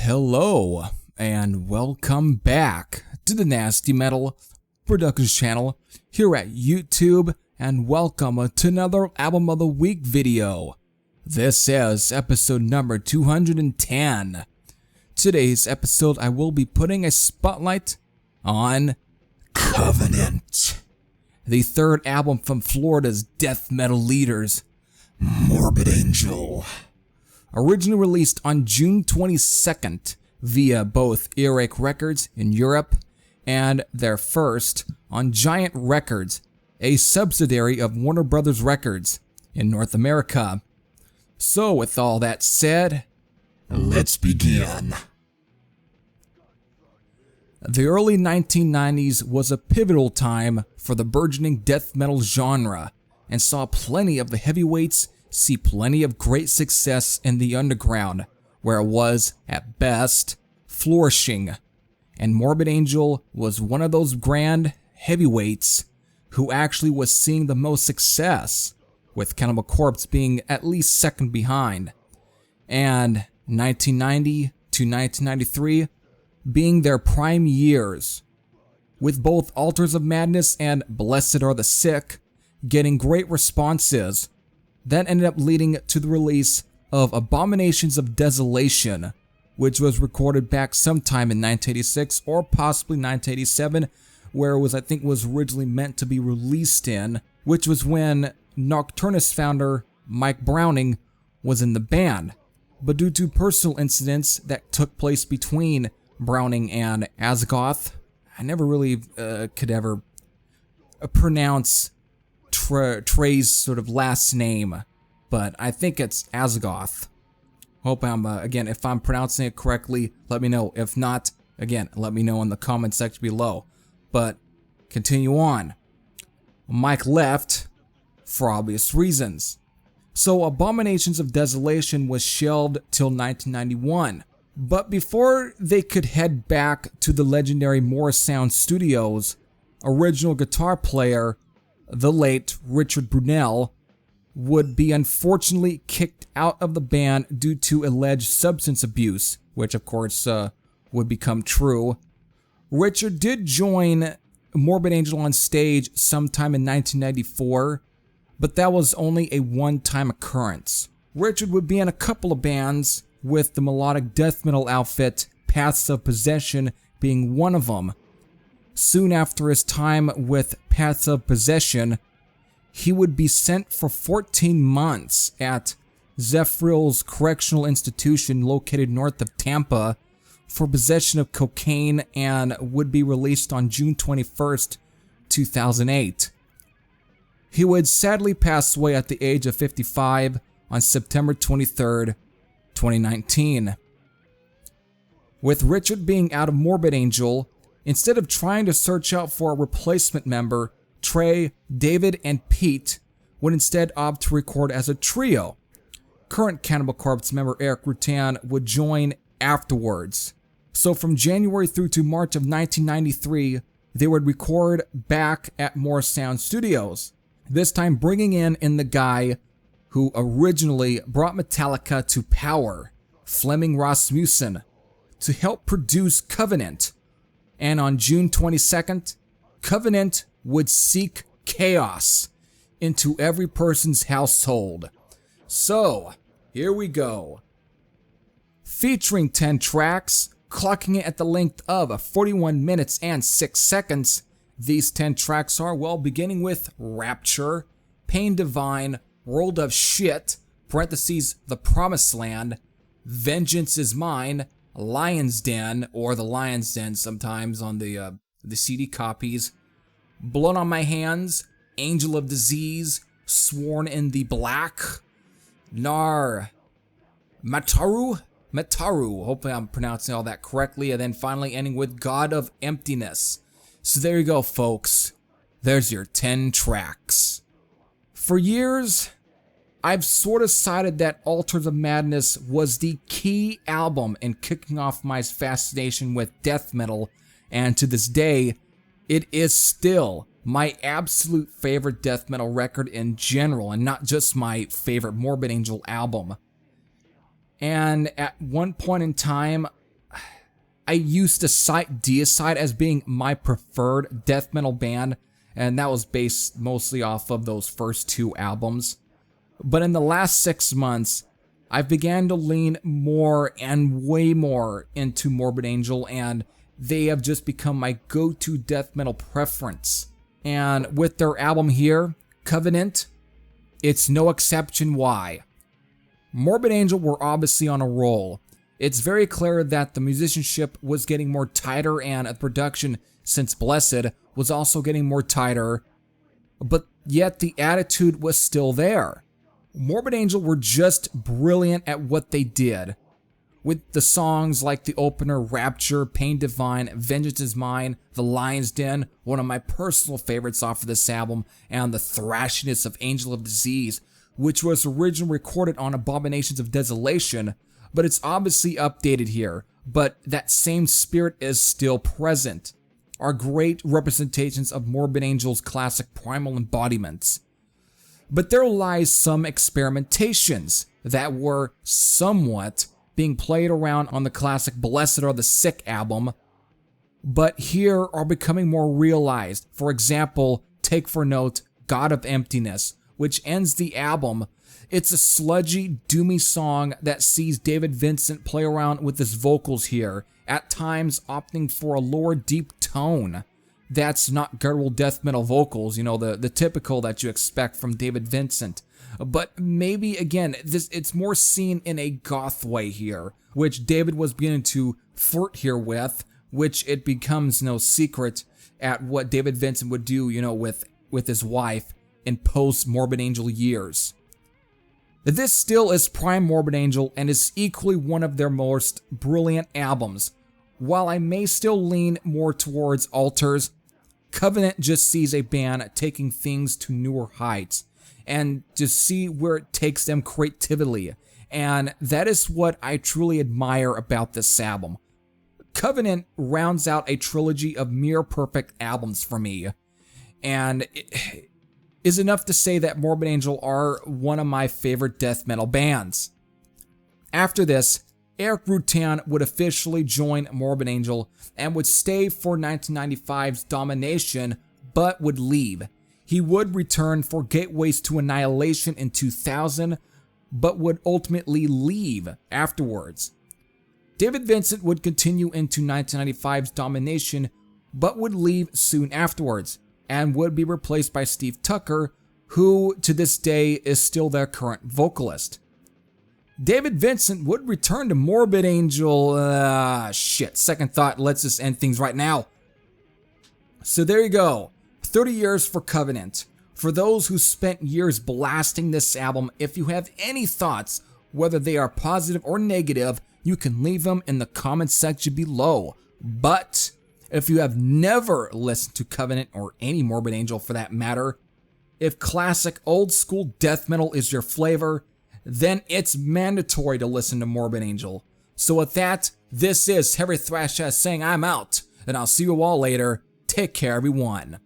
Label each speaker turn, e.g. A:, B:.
A: Hello, and welcome back to the Nasty Metal Productions channel here at YouTube, and welcome to another Album of the Week video. This is episode number 210. Today's episode, I will be putting a spotlight on Covenant, the third album from Florida's death metal leaders, Morbid Angel. Originally released on June 22nd via both Earache Records in Europe and their first on Giant Records, a subsidiary of Warner Brothers Records in North America. So with all that said, let's begin. The early 1990s was a pivotal time for the burgeoning death metal genre and saw plenty of the heavyweights see plenty of great success in the underground, where it was, at best, flourishing. And Morbid Angel was one of those grand heavyweights who actually was seeing the most success, with Cannibal Corpse being at least second behind. And 1990 to 1993 being their prime years, with both Altars of Madness and Blessed Are the Sick getting great responses. That ended up leading to the release of Abominations of Desolation, which was recorded back sometime in 1986 or possibly 1987, where it was, I think, was originally meant to be released in, which was when Nocturnus founder Mike Browning was in the band. But due to personal incidents that took place between Browning and Azgoth, I never really could ever pronounce Trey's sort of last name, but I think it's Azgoth. Hope I'm, again, if I'm pronouncing it correctly, let me know. If not, again, let me know in the comment section below. But, continue on. Mike left for obvious reasons. So Abominations of Desolation was shelved till 1991. But before they could head back to the legendary Morris Sound Studios, original guitar player the late Richard Brunel would be unfortunately kicked out of the band due to alleged substance abuse, which of course would become true. Richard did join Morbid Angel on stage sometime in 1994, but that was only a one-time occurrence. Richard would be in a couple of bands, with the melodic death metal outfit Paths of Possession being one of them. Soon after his time with Paths of Possession, he would be sent for 14 months at Zephyrill's Correctional Institution located north of Tampa for possession of cocaine, and would be released on June 21st, 2008. He would sadly pass away at the age of 55 on September 23rd, 2019. With Richard being out of Morbid Angel, instead of trying to search out for a replacement member, Trey, David, and Pete would instead opt to record as a trio. Current Cannibal Corpse member Eric Rutan would join afterwards. So from January through to March of 1993, they would record back at Morris Sound Studios, this time bringing in the guy who originally brought Metallica to power, Flemming Rasmussen, to help produce Covenant. And on June 22nd, Covenant would seek chaos into every person's household. So, here we go. Featuring 10 tracks, clocking it at the length of 41 minutes and 6 seconds, these 10 tracks are, well, beginning with Rapture, Pain Divine, World of Shit, parentheses, The Promised Land, Vengeance is Mine, Lion's Den, or The Lion's Den sometimes on the CD copies, Blood on My Hands, Angel of Disease, Sworn in the Black, Nar Mataru, hopefully I'm pronouncing all that correctly, and then finally ending with God of Emptiness. So there you go, folks. there's your 10 tracks. For years, I've sort of cited that Altars of Madness was the key album in kicking off my fascination with death metal, and to this day, it is still my absolute favorite death metal record in general, and not just my favorite Morbid Angel album. And at one point in time, I used to cite Deicide as being my preferred death metal band, and that was based mostly off of those first 2 albums. But in the last 6 months, I've began to lean more and way more into Morbid Angel, and they have just become my go-to death metal preference. And with their album here, Covenant, it's no exception why. Morbid Angel were obviously on a roll. It's very clear that the musicianship was getting more tighter, and the production since Blessed was also getting more tighter, but yet the attitude was still there. Morbid Angel were just brilliant at what they did. With the songs like the opener Rapture, Pain Divine, Vengeance is Mine, The Lion's Den, one of my personal favorites off of this album, and the thrashiness of Angel of Disease, which was originally recorded on Abominations of Desolation, but it's obviously updated here, but that same spirit is still present, are great representations of Morbid Angel's classic primal embodiments. But there lies some experimentations that were somewhat being played around on the classic Blessed Are the Sick album, but here are becoming more realized. For example, take for note God of Emptiness, which ends the album. It's a sludgy, doomy song that sees David Vincent play around with his vocals here, at times opting for a lower deep tone. That's not guttural death metal vocals, you know, the typical that you expect from David Vincent. But maybe, again, it's more seen in a goth way here, which David was beginning to flirt here with, which it becomes no secret at what David Vincent would do, you know, with his wife in post-Morbid Angel years. This still is prime Morbid Angel and is equally one of their most brilliant albums. While I may still lean more towards Altars, Covenant just sees a band taking things to newer heights and to see where it takes them creatively, and that is what I truly admire about this album. Covenant rounds out a trilogy of near perfect albums for me, and it is enough to say that Morbid Angel are one of my favorite death metal bands. After this, Earache Records would officially join Morbid Angel and would stay for 1995's Domination, but would leave. He would return for Gateways to Annihilation in 2000, but would ultimately leave afterwards. David Vincent would continue into 1995's Domination, but would leave soon afterwards, and would be replaced by Steve Tucker, who to this day is still their current vocalist. David Vincent would return to Morbid Angel, second thought, let's just end things right now. So there you go, 30 years for Covenant. For those who spent years blasting this album, if you have any thoughts, whether they are positive or negative, you can leave them in the comments section below. But if you have never listened to Covenant, or any Morbid Angel for that matter, if classic old school death metal is your flavor, then it's mandatory to listen to Morbid Angel. So with that, this is Heavy Thrash saying I'm out, and I'll see you all later. Take care, everyone.